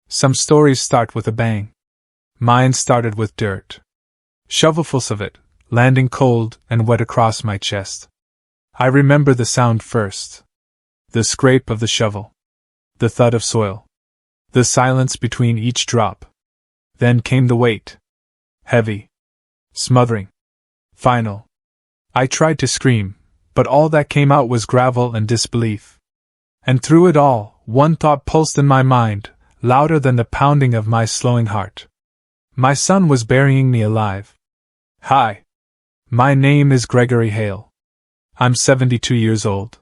Some stories start with a bang. Mine started with dirt. Shovelfuls of it, landing cold and wet across my chest. I remember the sound first. The scrape of the shovel. The thud of soil. The silence between each drop. Then came the weight. Heavy. Smothering. Final. I tried to scream, but all that came out was gravel and disbelief. And through it all, one thought pulsed in my mind, louder than the pounding of my slowing heart. My son was burying me alive. Hi. My name is Gregory Hale. I'm 72 years old.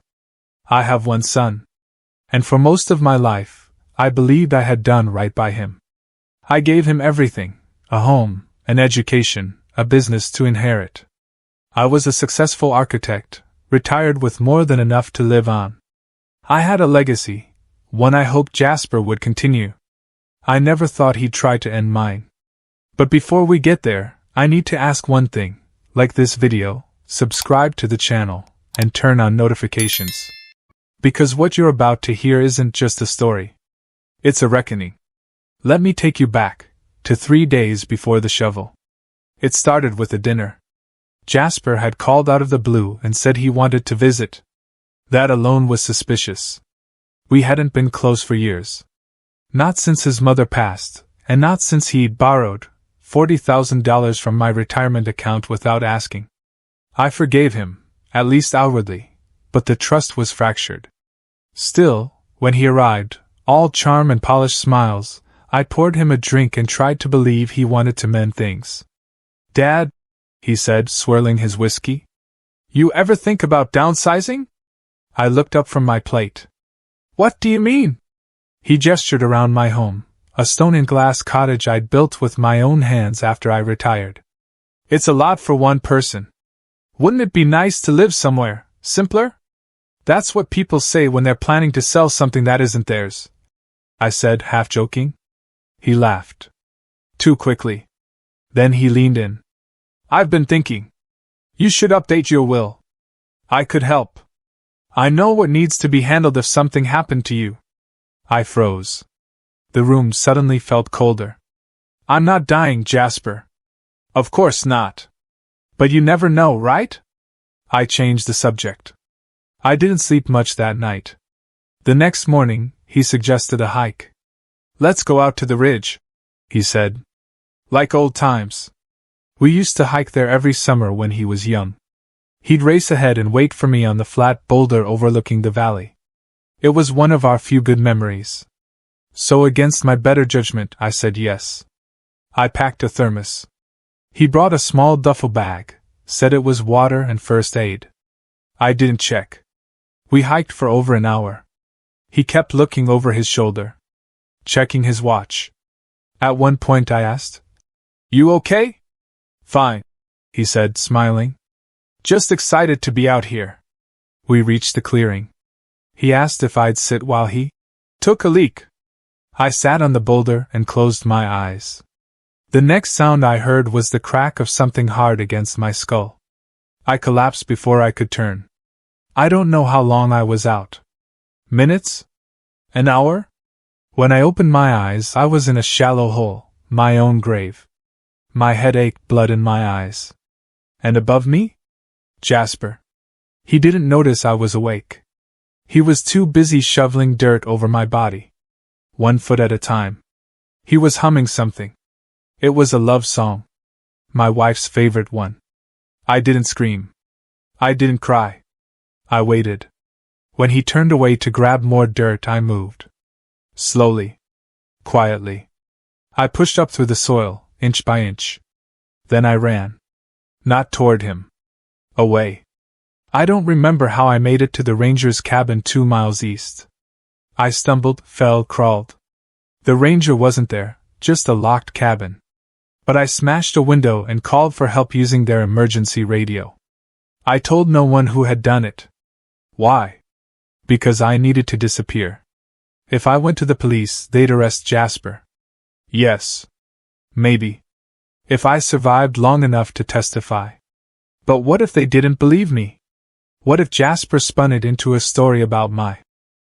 I have one son. And for most of my life, I believed I had done right by him. I gave him everything, a home, an education, a business to inherit. I was a successful architect, retired with more than enough to live on. I had a legacy, one I hoped Jasper would continue. I never thought he'd try to end mine. But before we get there, I need to ask one thing. Like this video, subscribe to the channel, and turn on notifications. Because what you're about to hear isn't just a story. It's a reckoning. Let me take you back, to 3 days before the shovel. It started with a dinner. Jasper had called out of the blue and said he wanted to visit. That alone was suspicious. We hadn't been close for years. Not since his mother passed, and not since he'd borrowed $40,000 from my retirement account without asking. I forgave him, at least outwardly, but the trust was fractured. Still, when he arrived, all charm and polished smiles, I poured him a drink and tried to believe he wanted to mend things. "Dad," he said, swirling his whiskey, "you ever think about downsizing?" I looked up from my plate. "What do you mean?" He gestured around my home, a stone-and-glass cottage I'd built with my own hands after I retired. "It's a lot for one person. Wouldn't it be nice to live somewhere simpler?" "That's what people say when they're planning to sell something that isn't theirs," I said, half joking. He laughed. Too quickly. Then he leaned in. "I've been thinking. You should update your will. I could help. I know what needs to be handled if something happened to you." I froze. The room suddenly felt colder. "I'm not dying, Jasper." "Of course not. But you never know, right?" I changed the subject. I didn't sleep much that night. The next morning, he suggested a hike. "Let's go out to the ridge," he said. "Like old times. We used to hike there every summer when he was young." He'd race ahead and wait for me on the flat boulder overlooking the valley. It was one of our few good memories. So against my better judgment, I said yes. I packed a thermos. He brought a small duffel bag, said it was water and first aid. I didn't check. We hiked for over an hour. He kept looking over his shoulder, checking his watch. At one point I asked, "You okay?" "Fine," he said, smiling. "Just excited to be out here." We reached the clearing. He asked if I'd sit while he took a leak. I sat on the boulder and closed my eyes. The next sound I heard was the crack of something hard against my skull. I collapsed before I could turn. I don't know how long I was out. Minutes? An hour? When I opened my eyes, I was in a shallow hole, my own grave. My head ached, blood in my eyes. And above me? Jasper. He didn't notice I was awake. He was too busy shoveling dirt over my body. 1 foot at a time. He was humming something. It was a love song. My wife's favorite one. I didn't scream. I didn't cry. I waited. When he turned away to grab more dirt, I moved. Slowly. Quietly. I pushed up through the soil, inch by inch. Then I ran. Not toward him. Away. I don't remember how I made it to the ranger's cabin 2 miles east. I stumbled, fell, crawled. The ranger wasn't there, just a locked cabin. But I smashed a window and called for help using their emergency radio. I told no one who had done it. Why? Because I needed to disappear. If I went to the police, they'd arrest Jasper. Yes. Maybe. If I survived long enough to testify. But what if they didn't believe me? What if Jasper spun it into a story about my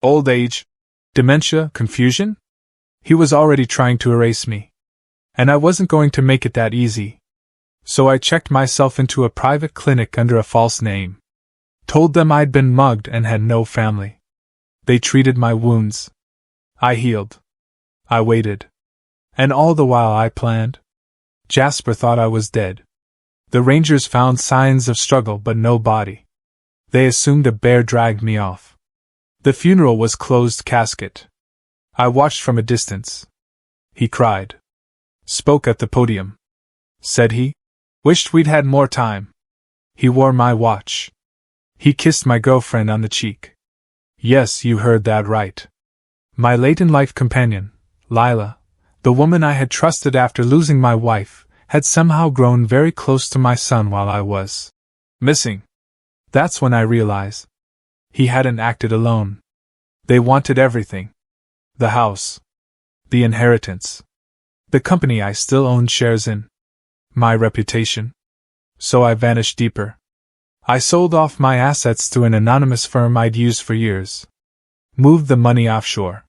old age? Dementia? Confusion? He was already trying to erase me. And I wasn't going to make it that easy. So I checked myself into a private clinic under a false name. Told them I'd been mugged and had no family. They treated my wounds. I healed. I waited. And all the while I planned. Jasper thought I was dead. The Rangers found signs of struggle but no body. They assumed a bear dragged me off. The funeral was closed casket. I watched from a distance. He cried. Spoke at the podium. Said he wished we'd had more time. He wore my watch. He kissed my girlfriend on the cheek. Yes, you heard that right. My late-in-life companion, Lila, the woman I had trusted after losing my wife, had somehow grown very close to my son while I was missing. That's when I realized he hadn't acted alone. They wanted everything. The house. The inheritance. The company I still owned shares in. My reputation. So I vanished deeper. I sold off my assets to an anonymous firm I'd used for years. Moved the money offshore.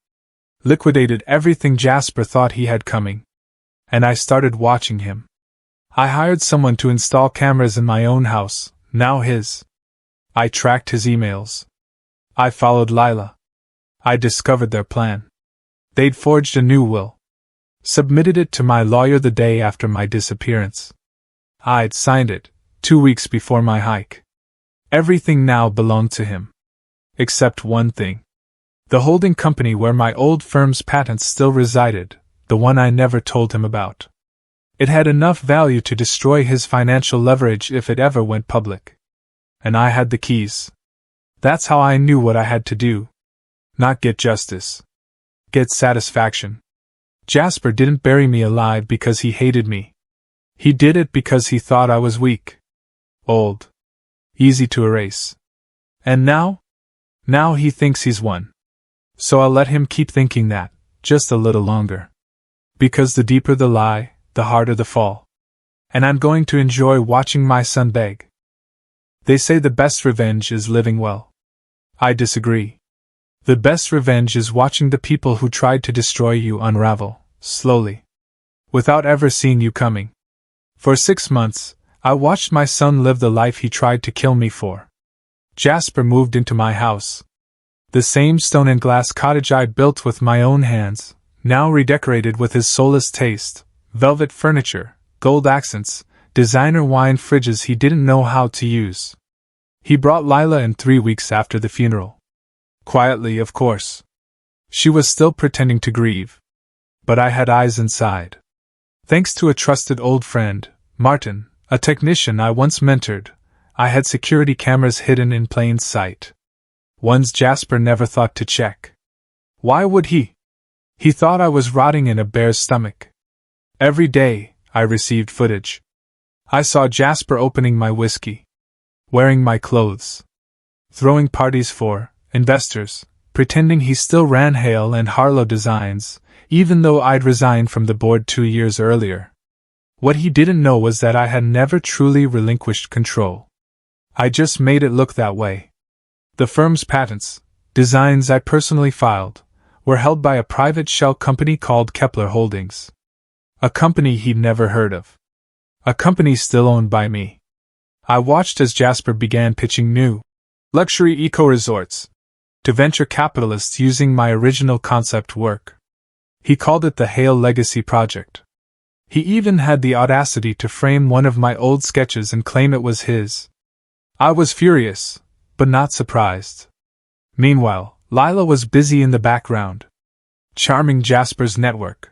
Liquidated everything Jasper thought he had coming. And I started watching him. I hired someone to install cameras in my own house, now his. I tracked his emails. I followed Lila. I discovered their plan. They'd forged a new will. Submitted it to my lawyer the day after my disappearance. I'd signed it, 2 weeks before my hike. Everything now belonged to him. Except one thing. The holding company where my old firm's patents still resided, the one I never told him about. It had enough value to destroy his financial leverage if it ever went public. And I had the keys. That's how I knew what I had to do. Not get justice. Get satisfaction. Jasper didn't bury me alive because he hated me. He did it because he thought I was weak. Old. Easy to erase. And now? Now he thinks he's won. So I'll let him keep thinking that, just a little longer. Because the deeper the lie, the harder the fall. And I'm going to enjoy watching my son beg. They say the best revenge is living well. I disagree. The best revenge is watching the people who tried to destroy you unravel, slowly. Without ever seeing you coming. For 6 months, I watched my son live the life he tried to kill me for. Jasper moved into my house. The same stone and glass cottage I built with my own hands, now redecorated with his soulless taste, velvet furniture, gold accents, designer wine fridges he didn't know how to use. He brought Lila in 3 weeks after the funeral. Quietly, of course. She was still pretending to grieve. But I had eyes inside. Thanks to a trusted old friend, Martin, a technician I once mentored, I had security cameras hidden in plain sight. Ones Jasper never thought to check. Why would he? He thought I was rotting in a bear's stomach. Every day, I received footage. I saw Jasper opening my whiskey. Wearing my clothes. Throwing parties for investors, pretending he still ran Hale and Harlow Designs, even though I'd resigned from the board 2 years earlier. What he didn't know was that I had never truly relinquished control. I just made it look that way. The firm's patents, designs I personally filed, were held by a private shell company called Kepler Holdings. A company he'd never heard of. A company still owned by me. I watched as Jasper began pitching new luxury eco-resorts to venture capitalists using my original concept work. He called it the Hale Legacy Project. He even had the audacity to frame one of my old sketches and claim it was his. I was furious, but not surprised. Meanwhile, Lila was busy in the background, charming Jasper's network,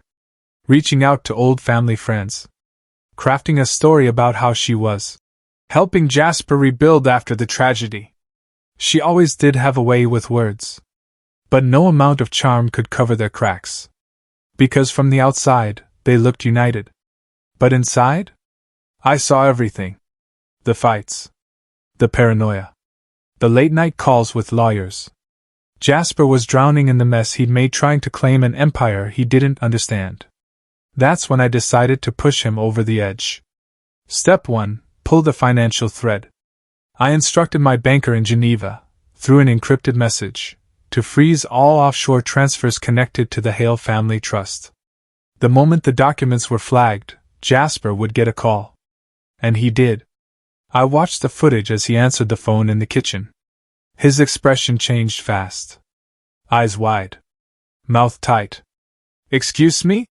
reaching out to old family friends, crafting a story about how she was helping Jasper rebuild after the tragedy. She always did have a way with words. But no amount of charm could cover their cracks. Because from the outside, they looked united. But inside? I saw everything. The fights. The paranoia. The late-night calls with lawyers. Jasper was drowning in the mess he'd made trying to claim an empire he didn't understand. That's when I decided to push him over the edge. Step 1. Pull the financial thread. I instructed my banker in Geneva, through an encrypted message, to freeze all offshore transfers connected to the Hale family trust. The moment the documents were flagged, Jasper would get a call. And he did. I watched the footage as he answered the phone in the kitchen. His expression changed fast. Eyes wide. Mouth tight. "Excuse me?"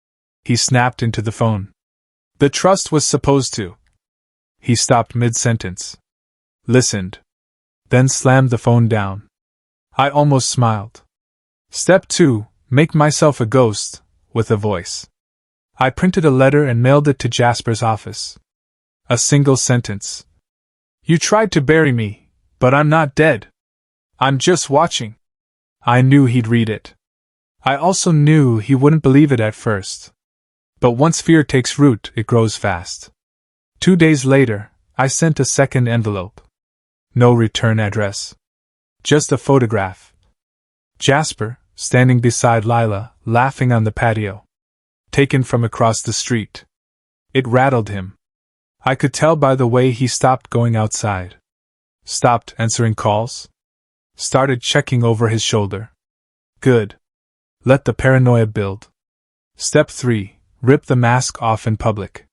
he snapped into the phone. "The trust was supposed to." He stopped mid-sentence. Listened. Then slammed the phone down. I almost smiled. Step 2, make myself a ghost, with a voice. I printed a letter and mailed it to Jasper's office. A single sentence. "You tried to bury me, but I'm not dead. I'm just watching." I knew he'd read it. I also knew he wouldn't believe it at first. But once fear takes root, it grows fast. 2 days later, I sent a second envelope. No return address. Just a photograph. Jasper, standing beside Lila, laughing on the patio. Taken from across the street. It rattled him. I could tell by the way he stopped going outside. Stopped answering calls. Started checking over his shoulder. Good. Let the paranoia build. Step 3, rip the mask off in public.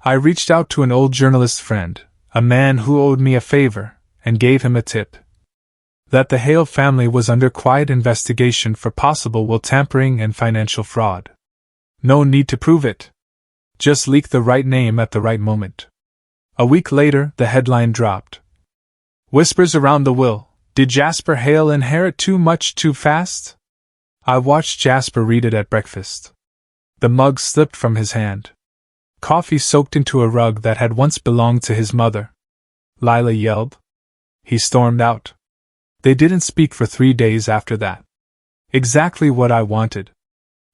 I reached out to an old journalist friend, a man who owed me a favor, and gave him a tip. That the Hale family was under quiet investigation for possible will tampering and financial fraud. No need to prove it. Just leak the right name at the right moment. A week later, the headline dropped. Whispers around the will. Did Jasper Hale inherit too much too fast? I watched Jasper read it at breakfast. The mug slipped from his hand. Coffee soaked into a rug that had once belonged to his mother. Lila yelled. He stormed out. They didn't speak for 3 days after that. Exactly what I wanted.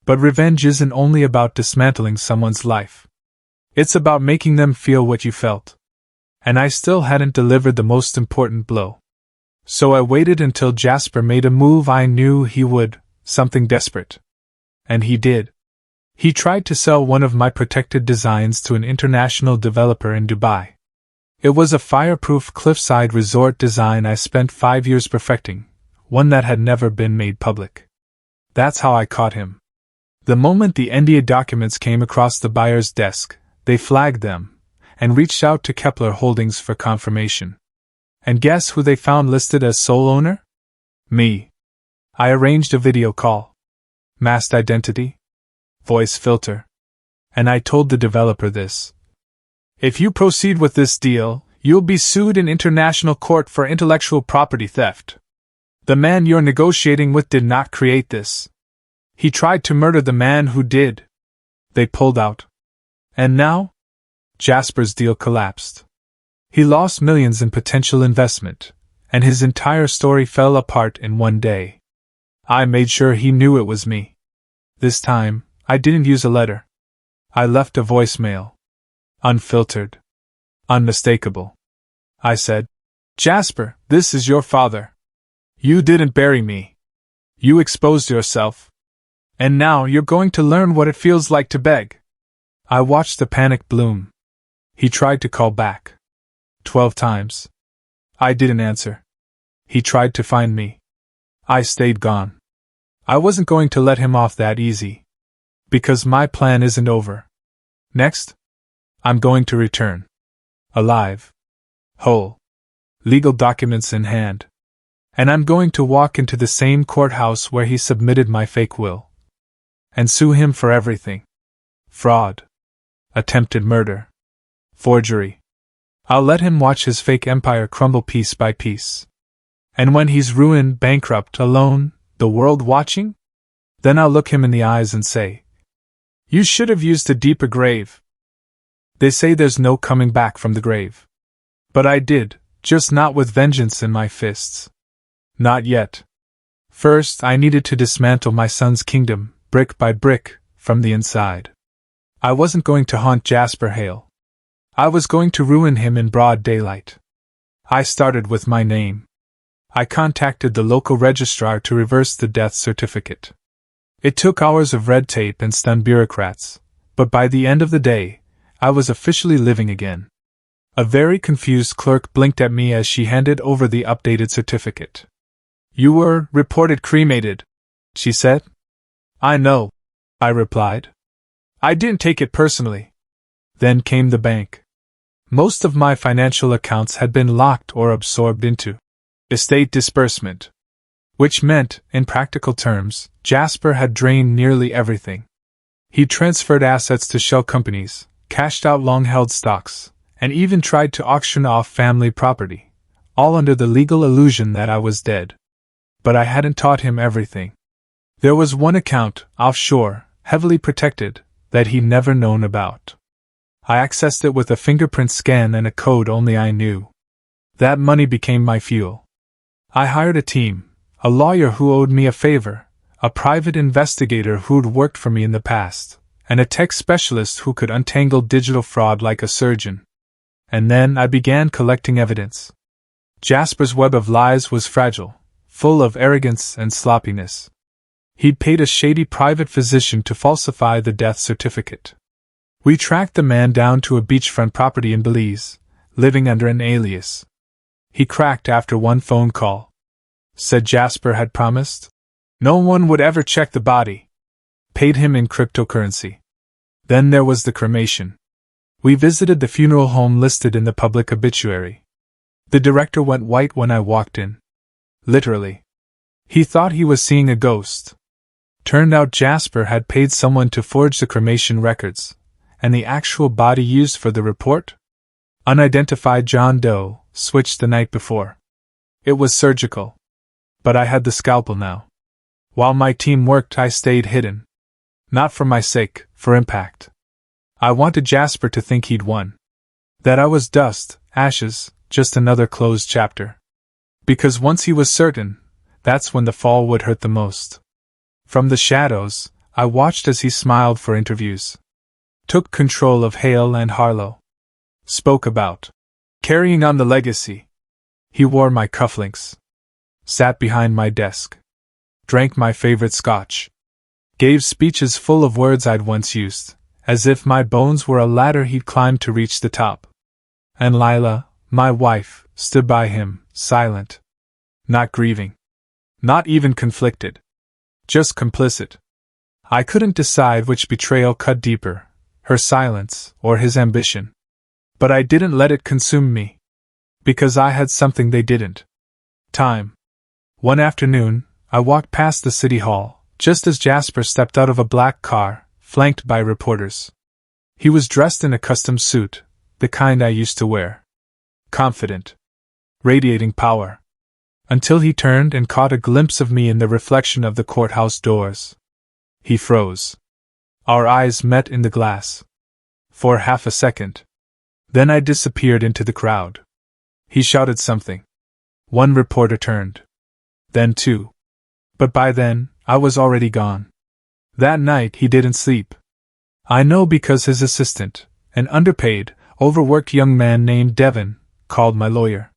But revenge isn't only about dismantling someone's life. It's about making them feel what you felt. And I still hadn't delivered the most important blow. So I waited until Jasper made a move I knew he would, something desperate. And he did. He tried to sell one of my protected designs to an international developer in Dubai. It was a fireproof cliffside resort design I spent 5 years perfecting, one that had never been made public. That's how I caught him. The moment the NDA documents came across the buyer's desk, they flagged them, and reached out to Kepler Holdings for confirmation. And guess who they found listed as sole owner? Me. I arranged a video call. Masked identity. Voice filter. And I told the developer this. If you proceed with this deal, you'll be sued in international court for intellectual property theft. The man you're negotiating with did not create this. He tried to murder the man who did. They pulled out. And now? Jasper's deal collapsed. He lost millions in potential investment, and his entire story fell apart in one day. I made sure he knew it was me. This time, I didn't use a letter. I left a voicemail. Unfiltered. Unmistakable. I said, Jasper, this is your father. You didn't bury me. You exposed yourself. And now you're going to learn what it feels like to beg. I watched the panic bloom. He tried to call back. 12 times. I didn't answer. He tried to find me. I stayed gone. I wasn't going to let him off that easy. Because my plan isn't over. Next, I'm going to return. Alive. Whole. Legal documents in hand. And I'm going to walk into the same courthouse where he submitted my fake will. And sue him for everything. Fraud. Attempted murder. Forgery. I'll let him watch his fake empire crumble piece by piece. And when he's ruined, bankrupt, alone, the world watching? Then I'll look him in the eyes and say, you should have used a deeper grave. They say there's no coming back from the grave. But I did, just not with vengeance in my fists. Not yet. First, I needed to dismantle my son's kingdom, brick by brick, from the inside. I wasn't going to haunt Jasper Hale. I was going to ruin him in broad daylight. I started with my name. I contacted the local registrar to reverse the death certificate. It took hours of red tape and stunned bureaucrats, but by the end of the day, I was officially living again. A very confused clerk blinked at me as she handed over the updated certificate. You were reported cremated, she said. I know, I replied. I didn't take it personally. Then came the bank. Most of my financial accounts had been locked or absorbed into estate disbursement, which meant, in practical terms, Jasper had drained nearly everything. He transferred assets to shell companies, cashed out long-held stocks, and even tried to auction off family property, all under the legal illusion that I was dead. But I hadn't taught him everything. There was one account, offshore, heavily protected, that he'd never known about. I accessed it with a fingerprint scan and a code only I knew. That money became my fuel. I hired a team, a lawyer who owed me a favor, a private investigator who'd worked for me in the past, and a tech specialist who could untangle digital fraud like a surgeon. And then I began collecting evidence. Jasper's web of lies was fragile, full of arrogance and sloppiness. He'd paid a shady private physician to falsify the death certificate. We tracked the man down to a beachfront property in Belize, living under an alias. He cracked after one phone call. Said Jasper had promised no one would ever check the body. Paid him in cryptocurrency. Then there was the cremation. We visited the funeral home listed in the public obituary. The director went white when I walked in. Literally. He thought he was seeing a ghost. Turned out Jasper had paid someone to forge the cremation records, and the actual body used for the report? Unidentified John Doe, switched the night before. It was surgical. But I had the scalpel now. While my team worked, I stayed hidden. Not for my sake, for impact. I wanted Jasper to think he'd won. That I was dust, ashes, just another closed chapter. Because once he was certain, that's when the fall would hurt the most. From the shadows, I watched as he smiled for interviews. Took control of Hale and Harlow. Spoke about carrying on the legacy. He wore my cufflinks. Sat behind my desk. Drank my favorite scotch. Gave speeches full of words I'd once used, as if my bones were a ladder he'd climbed to reach the top. And Lila, my wife, stood by him, silent. Not grieving. Not even conflicted. Just complicit. I couldn't decide which betrayal cut deeper, her silence or his ambition. But I didn't let it consume me. Because I had something they didn't. Time. One afternoon, I walked past the city hall, just as Jasper stepped out of a black car, flanked by reporters. He was dressed in a custom suit, the kind I used to wear. Confident. Radiating power. Until he turned and caught a glimpse of me in the reflection of the courthouse doors. He froze. Our eyes met in the glass. For half a second. Then I disappeared into the crowd. He shouted something. One reporter turned. Then two. But by then, I was already gone. That night he didn't sleep. I know because his assistant, an underpaid, overworked young man named Devin, called my lawyer.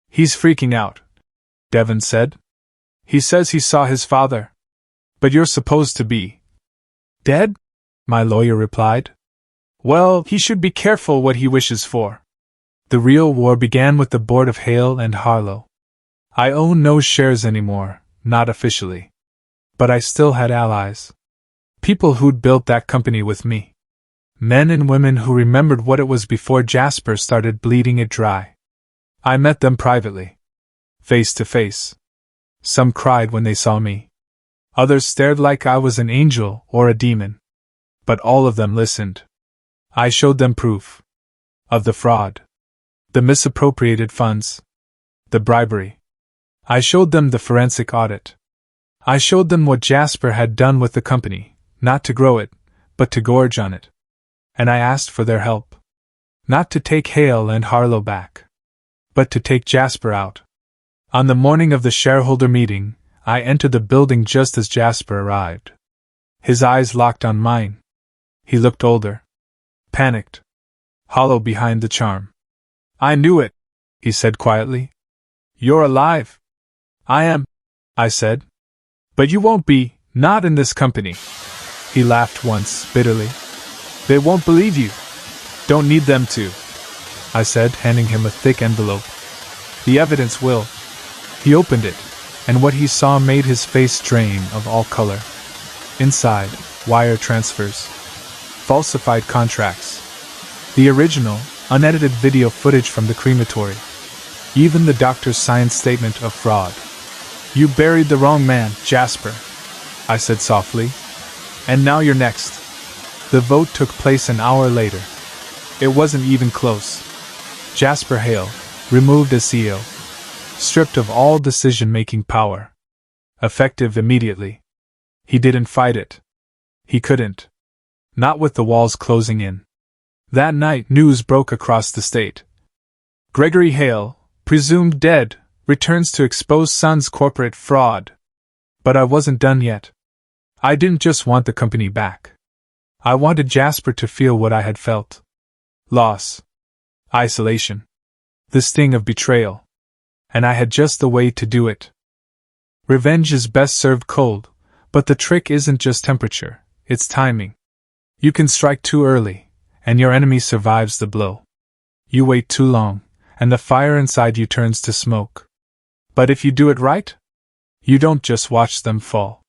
He's freaking out, Devin said. He says he saw his father. But you're supposed to be dead? My lawyer replied. Well, he should be careful what he wishes for. The real war began with the board of Hale and Harlow. I own no shares anymore, not officially. But I still had allies. People who'd built that company with me. Men and women who remembered what it was before Jasper started bleeding it dry. I met them privately. Face to face. Some cried when they saw me. Others stared like I was an angel or a demon. But all of them listened. I showed them proof. Of the fraud. The misappropriated funds. The bribery. I showed them the forensic audit. I showed them what Jasper had done with the company, not to grow it, but to gorge on it. And I asked for their help. Not to take Hale and Harlow back, but to take Jasper out. On the morning of the shareholder meeting, I entered the building just as Jasper arrived. His eyes locked on mine. He looked older. Panicked. Hollow behind the charm. I knew it, he said quietly. You're alive. I am, I said. But you won't be, not in this company. He laughed once, bitterly. They won't believe you. Don't need them to, I said, handing him a thick envelope. The evidence will. He opened it. and what he saw made his face drain of all color. Inside, wire transfers, falsified contracts, the original, unedited video footage from the crematory, even the doctor's signed statement of fraud. "You buried the wrong man, Jasper," I said softly. "And now you're next." The vote took place an hour later. It wasn't even close. Jasper Hale, removed as CEO, stripped of all decision-making power. Effective immediately. He didn't fight it. He couldn't. Not with the walls closing in. That night, news broke across the state. Gregory Hale, presumed dead, returns to expose son's corporate fraud. But I wasn't done yet. I didn't just want the company back. I wanted Jasper to feel what I had felt. Loss. Isolation. The sting of betrayal. And I had just the way to do it. Revenge is best served cold, but the trick isn't just temperature, it's timing. You can strike too early, and your enemy survives the blow. You wait too long, and the fire inside you turns to smoke. But if you do it right, you don't just watch them fall.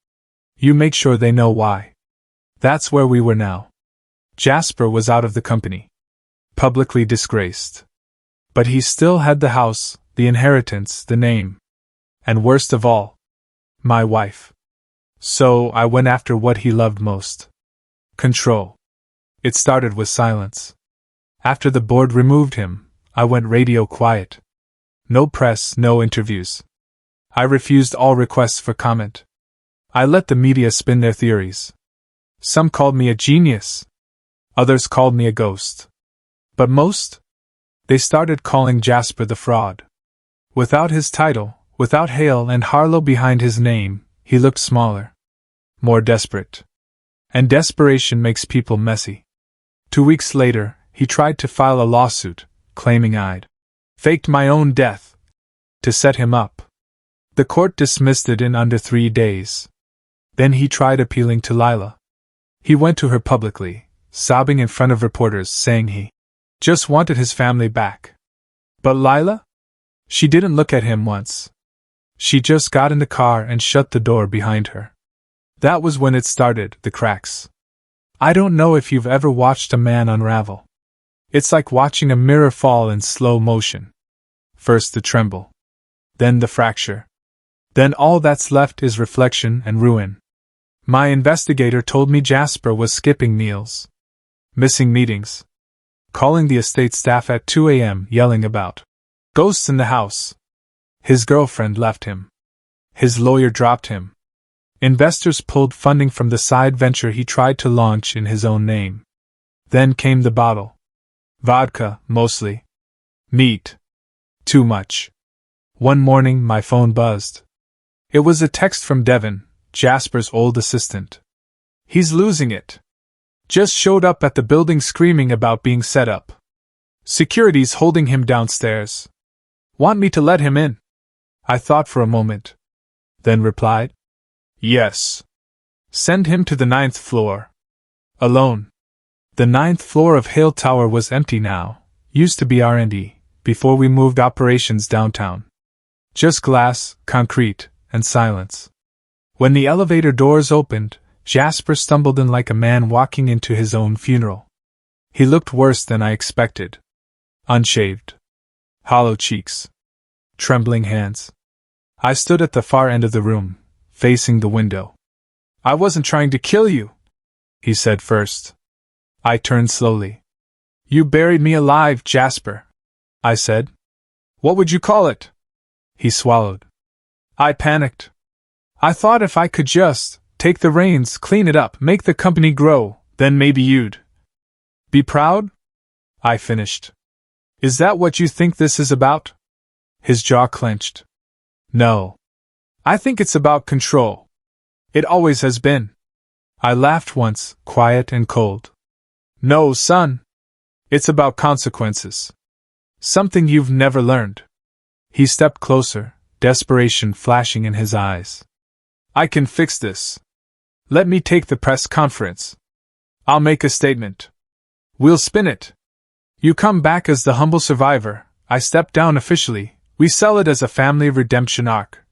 You make sure they know why. That's where we were now. Jasper was out of the company. Publicly disgraced. But he still had the house, the inheritance, the name. And worst of all, my wife. So I went after what he loved most. Control. It started with silence. After the board removed him, I went radio quiet. No press, no interviews. I refused all requests for comment. I let the media spin their theories. Some called me a genius. Others called me a ghost. But most? They started calling Jasper the fraud. Without his title, without Hale and Harlow behind his name, he looked smaller. More desperate. And desperation makes people messy. 2 weeks later, he tried to file a lawsuit, claiming I'd faked my own death to set him up. The court dismissed it in under 3 days. Then he tried appealing to Lila. He went to her publicly, sobbing in front of reporters, saying he just wanted his family back. But Lila? She didn't look at him once. She just got in the car and shut the door behind her. That was when it started, the cracks. I don't know if you've ever watched a man unravel. It's like watching a mirror fall in slow motion. First the tremble. Then the fracture. Then all that's left is reflection and ruin. My investigator told me Jasper was skipping meals, missing meetings, calling the estate staff at 2 a.m. yelling about ghosts in the house. His girlfriend left him. His lawyer dropped him. Investors pulled funding from the side venture he tried to launch in his own name. Then came the bottle. Vodka, mostly. Meat. Too much. One morning my phone buzzed. It was a text from Devin, Jasper's old assistant. "He's losing it. Just showed up at the building screaming about being set up. Security's holding him downstairs. Want me to let him in?" I thought for a moment. Then replied, "Yes. Send him to the 9th floor. Alone." The 9th floor of Hale Tower was empty now, used to be R&D, before we moved operations downtown. Just glass, concrete, and silence. When the elevator doors opened, Jasper stumbled in like a man walking into his own funeral. He looked worse than I expected. Unshaved. Hollow cheeks. Trembling hands. I stood at the far end of the room, facing the window. "I wasn't trying to kill you," he said first. I turned slowly. "You buried me alive, Jasper," I said. "What would you call it?" He swallowed. I panicked. I thought if I could just take the reins, clean it up, make the company grow, then maybe you'd be proud? I finished. "Is that what you think this is about?" His jaw clenched. "No. I think it's about control. It always has been." I laughed once, quiet and cold. "No, son. It's about consequences. Something you've never learned." He stepped closer, desperation flashing in his eyes. "I can fix this. Let me take the press conference. I'll make a statement. We'll spin it. You come back as the humble survivor, I step down officially, we sell it as a family redemption arc.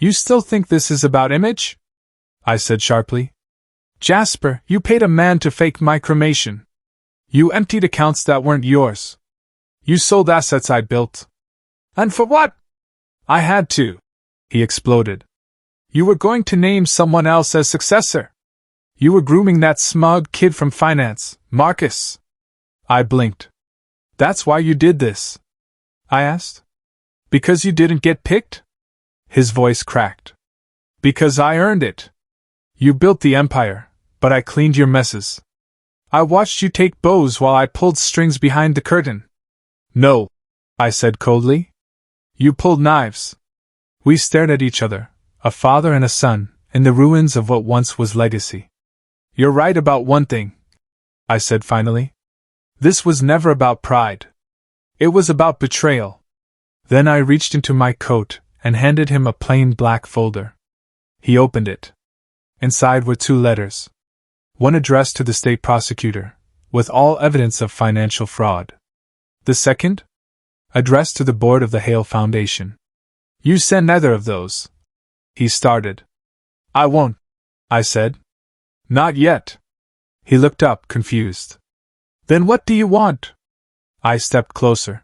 You still think this is about image? I said sharply. Jasper, you paid a man to fake my cremation. You emptied accounts that weren't yours. You sold assets I built. And for what? I had to. He exploded. You were going to name someone else as successor. You were grooming that smug kid from finance, Marcus. I blinked. That's why you did this? I asked. Because you didn't get picked? His voice cracked. Because I earned it. You built the empire, but I cleaned your messes. I watched you take bows while I pulled strings behind the curtain. No, I said coldly. You pulled knives. We stared at each other, a father and a son, in the ruins of what once was legacy. You're right about one thing, I said finally. This was never about pride. It was about betrayal. Then I reached into my coat and handed him a plain black folder. He opened it. Inside were 2 letters. One addressed to the state prosecutor, with all evidence of financial fraud. The second? Addressed to the board of the Hale Foundation. You send neither of those. He started. I won't, I said. Not yet. He looked up, confused. Then what do you want? I stepped closer.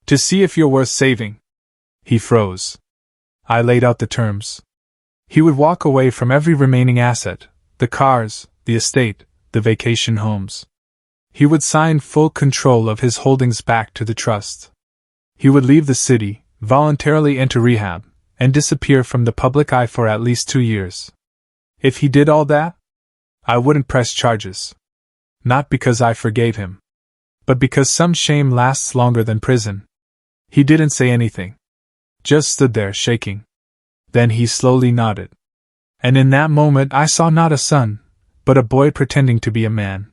To see if you're worth saving. He froze. I laid out the terms. He would walk away from every remaining asset, the cars, the estate, the vacation homes. He would sign full control of his holdings back to the trust. He would leave the city, voluntarily enter rehab, and disappear from the public eye for at least 2 years. If he did all that, I wouldn't press charges. Not because I forgave him, but because some shame lasts longer than prison. He didn't say anything. Just stood there, shaking. Then he slowly nodded. And in that moment I saw not a son, but a boy pretending to be a man.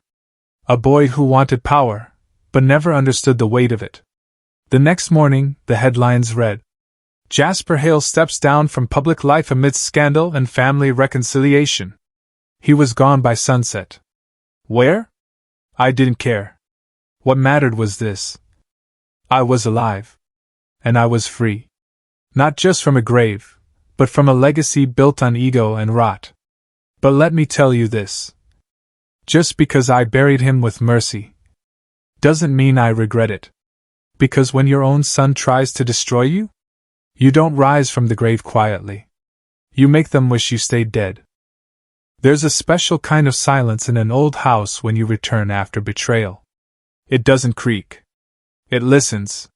A boy who wanted power, but never understood the weight of it. The next morning, the headlines read, Jasper Hale steps down from public life amidst scandal and family reconciliation. He was gone by sunset. Where? I didn't care. What mattered was this. I was alive. And I was free. Not just from a grave, but from a legacy built on ego and rot. But let me tell you this. Just because I buried him with mercy doesn't mean I regret it. Because when your own son tries to destroy you, you don't rise from the grave quietly. You make them wish you stayed dead. There's a special kind of silence in an old house when you return after betrayal. It doesn't creak. It listens.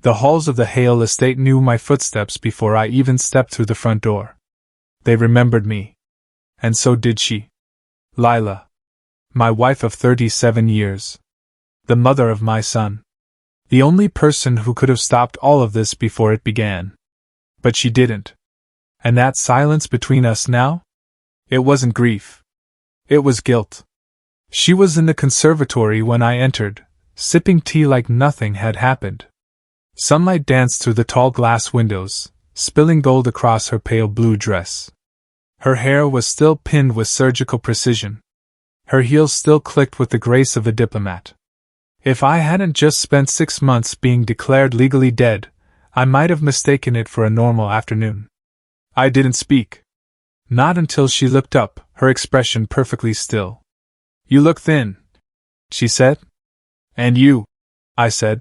The halls of the Hale estate knew my footsteps before I even stepped through the front door. They remembered me. And so did she. Lila. My wife of 37 years. The mother of my son. The only person who could have stopped all of this before it began. But she didn't. And that silence between us now? It wasn't grief. It was guilt. She was in the conservatory when I entered, sipping tea like nothing had happened. Sunlight danced through the tall glass windows, spilling gold across her pale blue dress. Her hair was still pinned with surgical precision. Her heels still clicked with the grace of a diplomat. If I hadn't just spent 6 months being declared legally dead, I might have mistaken it for a normal afternoon. I didn't speak. Not until she looked up, her expression perfectly still. You look thin, she said. And you, I said,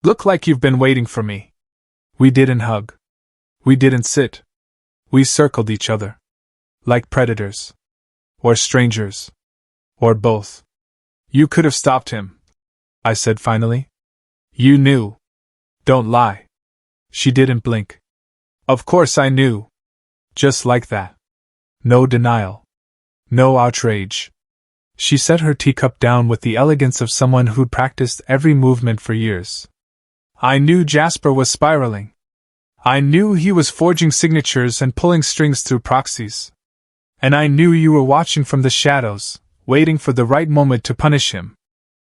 look like you've been waiting for me. We didn't hug. We didn't sit. We circled each other. Like predators. Or strangers. Or both. You could have stopped him, I said finally. You knew. Don't lie. She didn't blink. Of course I knew. Just like that. No denial. No outrage. She set her teacup down with the elegance of someone who'd practiced every movement for years. I knew Jasper was spiraling. I knew he was forging signatures and pulling strings through proxies. And I knew you were watching from the shadows, waiting for the right moment to punish him.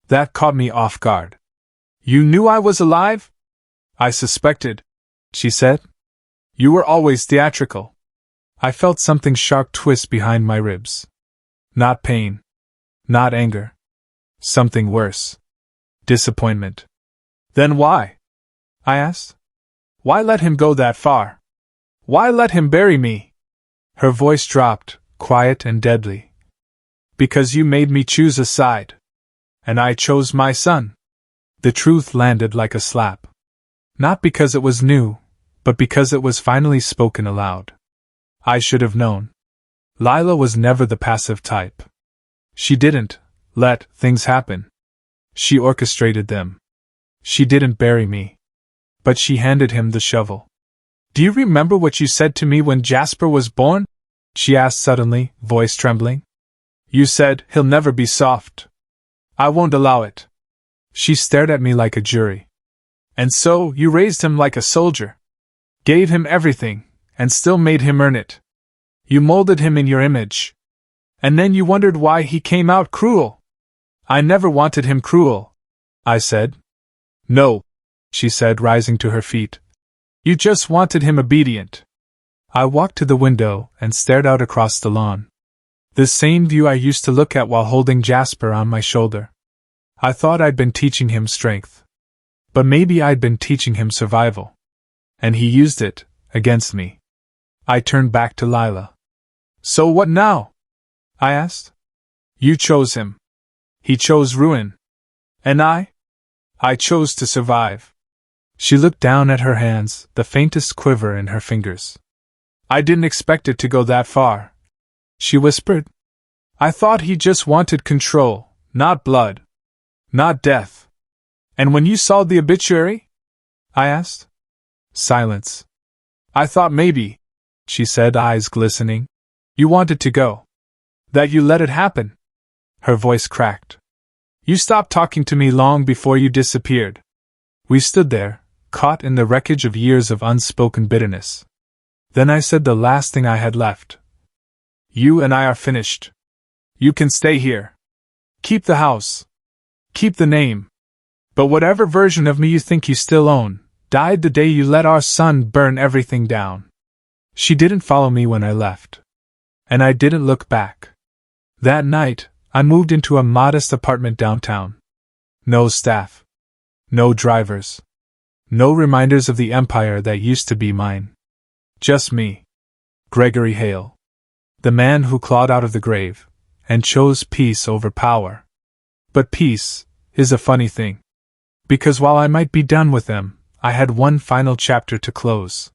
That caught me off guard. You knew I was alive? I suspected, she said. You were always theatrical. I felt something sharp twist behind my ribs. Not pain. Not anger. Something worse. Disappointment. Then why? I asked. Why let him go that far? Why let him bury me? Her voice dropped, quiet and deadly. Because you made me choose a side. And I chose my son. The truth landed like a slap. Not because it was new, but because it was finally spoken aloud. I should have known. Lila was never the passive type. She didn't let things happen. She orchestrated them. She didn't bury me. But she handed him the shovel. Do you remember what you said to me when Jasper was born? She asked suddenly, voice trembling. You said, he'll never be soft. I won't allow it. She stared at me like a jury. And so, you raised him like a soldier. Gave him everything, and still made him earn it. You molded him in your image. And then you wondered why he came out cruel. I never wanted him cruel, I said. No, she said, rising to her feet. You just wanted him obedient. I walked to the window and stared out across the lawn. The same view I used to look at while holding Jasper on my shoulder. I thought I'd been teaching him strength. But maybe I'd been teaching him survival. And he used it against me. I turned back to Lila. So what now? I asked. You chose him. He chose ruin. And I chose to survive. She looked down at her hands, the faintest quiver in her fingers. I didn't expect it to go that far, she whispered. I thought he just wanted control, not blood. Not death. And when you saw the obituary? I asked. Silence. I thought maybe, she said, eyes glistening, you wanted to go. That you let it happen. Her voice cracked. You stopped talking to me long before you disappeared. We stood there, caught in the wreckage of years of unspoken bitterness. Then I said the last thing I had left. You and I are finished. You can stay here. Keep the house. Keep the name. But whatever version of me you think you still own, died the day you let our son burn everything down. She didn't follow me when I left. And I didn't look back. That night, I moved into a modest apartment downtown. No staff. No drivers. No reminders of the empire that used to be mine. Just me. Gregory Hale. The man who clawed out of the grave, and chose peace over power. But peace is a funny thing. Because while I might be done with them, I had one final chapter to close.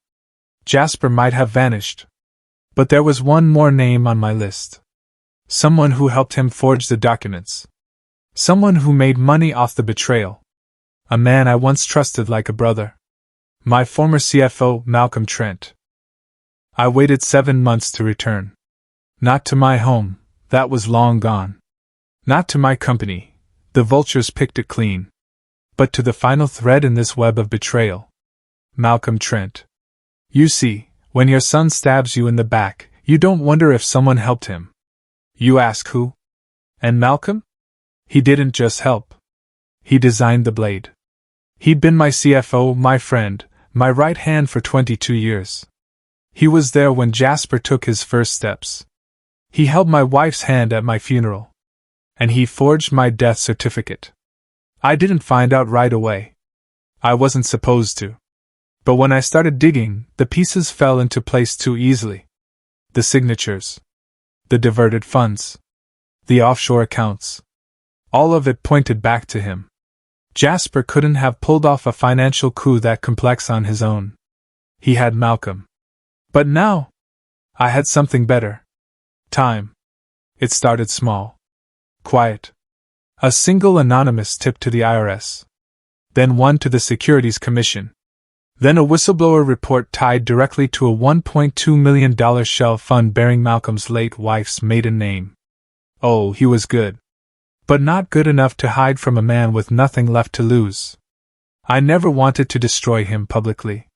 Jasper might have vanished. But there was one more name on my list. Someone who helped him forge the documents. Someone who made money off the betrayal. A man I once trusted like a brother. My former CFO, Malcolm Trent. I waited 7 months to return. Not to my home, that was long gone. Not to my company, the vultures picked it clean. But to the final thread in this web of betrayal. Malcolm Trent. You see, when your son stabs you in the back, you don't wonder if someone helped him. You ask who? And Malcolm? He didn't just help. He designed the blade. He'd been my CFO, my friend, my right hand for 22 years. He was there when Jasper took his first steps. He held my wife's hand at my funeral. And he forged my death certificate. I didn't find out right away. I wasn't supposed to. But when I started digging, the pieces fell into place too easily. The signatures. The diverted funds. The offshore accounts. All of it pointed back to him. Jasper couldn't have pulled off a financial coup that complex on his own. He had Malcolm. But now, I had something better. Time. It started small. Quiet. A single anonymous tip to the IRS. Then one to the Securities Commission. Then a whistleblower report tied directly to a $1.2 million shell fund bearing Malcolm's late wife's maiden name. Oh, he was good. But not good enough to hide from a man with nothing left to lose. I never wanted to destroy him publicly.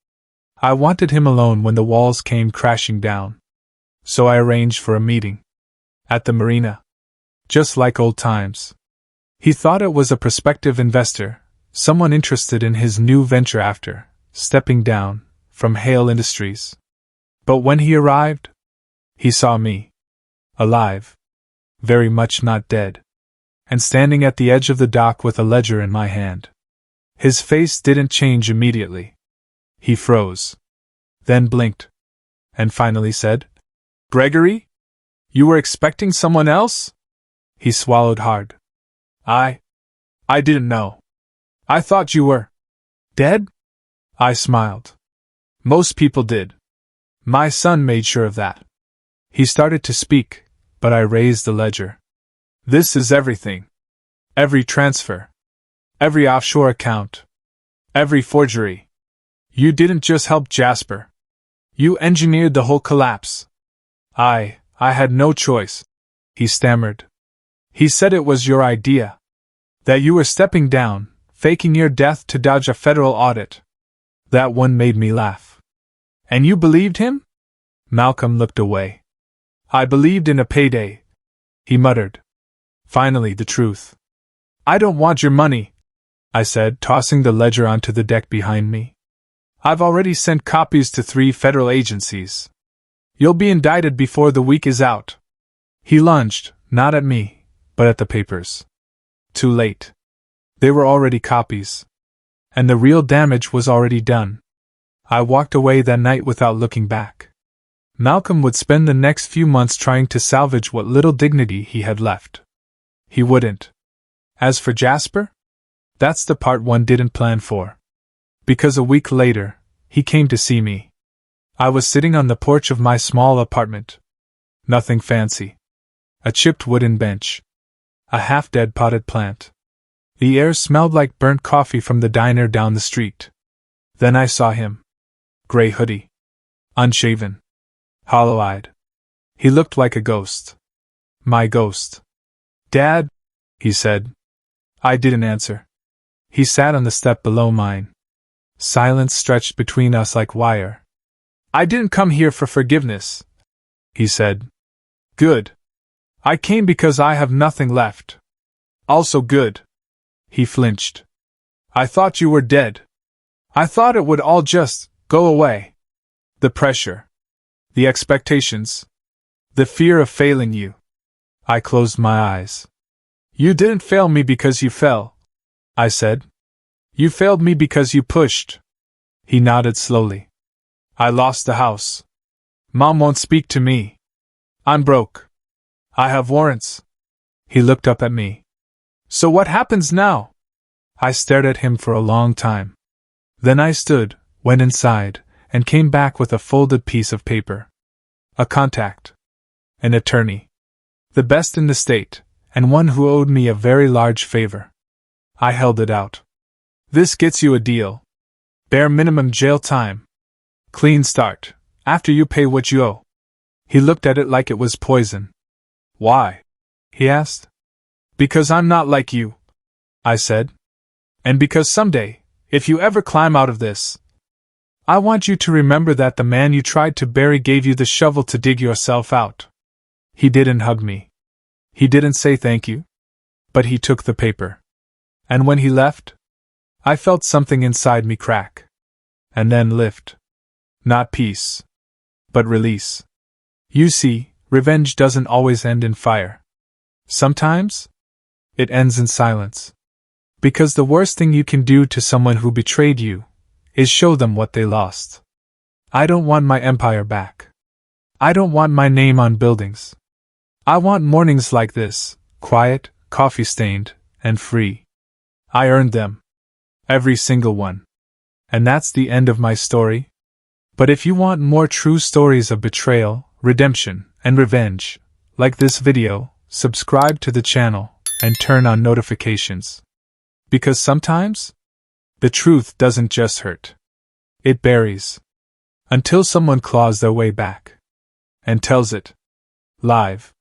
I wanted him alone when the walls came crashing down. So I arranged for a meeting. At the marina. Just like old times. He thought it was a prospective investor, someone interested in his new venture after stepping down from Hale Industries. But when he arrived, he saw me. Alive. Very much not dead. And standing at the edge of the dock with a ledger in my hand. His face didn't change immediately. He froze. Then blinked. and finally said, "Gregory? You were expecting someone else?" He swallowed hard. I didn't know. I thought you were dead?" I smiled. "Most people did. My son made sure of that." He started to speak, but I raised the ledger. "This is everything. Every transfer. Every offshore account. Every forgery. You didn't just help Jasper. You engineered the whole collapse." I had no choice," he stammered. "He said it was your idea. That you were stepping down, faking your death to dodge a federal audit." That one made me laugh. "And you believed him?" Malcolm looked away. "I believed in a payday," he muttered. Finally, the truth. "I don't want your money," I said, tossing the ledger onto the deck behind me. "I've already sent copies to 3 federal agencies. You'll be indicted before the week is out." He lunged, not at me, but at the papers. Too late. They were already copies. And the real damage was already done. I walked away that night without looking back. Malcolm would spend the next few months trying to salvage what little dignity he had left. He wouldn't. As for Jasper? That's the part one didn't plan for. Because a week later, he came to see me. I was sitting on the porch of my small apartment. Nothing fancy. A chipped wooden bench. A half-dead potted plant. The air smelled like burnt coffee from the diner down the street. Then I saw him. Gray hoodie. Unshaven. Hollow-eyed. He looked like a ghost. My ghost. "Dad," he said. I didn't answer. He sat on the step below mine. Silence stretched between us like wire. "I didn't come here for forgiveness," he said. "Good. I came because I have nothing left. Also good." He flinched. "I thought you were dead. I thought it would all just go away. The pressure. The expectations. The fear of failing you." I closed my eyes. "You didn't fail me because you fell," I said. "You failed me because you pushed." He nodded slowly. "I lost the house. Mom won't speak to me. I'm broke. I have warrants." He looked up at me. "So what happens now?" I stared at him for a long time. Then I stood, went inside, and came back with a folded piece of paper. A contact. An attorney. The best in the state, and one who owed me a very large favor. I held it out. "This gets you a deal. Bare minimum jail time. Clean start, after you pay what you owe." He looked at it like it was poison. "Why?" he asked. "Because I'm not like you," I said. "And because someday, if you ever climb out of this, I want you to remember that the man you tried to bury gave you the shovel to dig yourself out." He didn't hug me. He didn't say thank you. But he took the paper. And when he left, I felt something inside me crack. And then lift. Not peace. But release. You see, revenge doesn't always end in fire. Sometimes, it ends in silence. Because the worst thing you can do to someone who betrayed you is show them what they lost. I don't want my empire back. I don't want my name on buildings. I want mornings like this, quiet, coffee-stained, and free. I earned them. Every single one. And that's the end of my story. But if you want more true stories of betrayal, redemption, and revenge, like this video, subscribe to the channel, and turn on notifications. Because sometimes, the truth doesn't just hurt. It buries. Until someone claws their way back. And tells it. Live.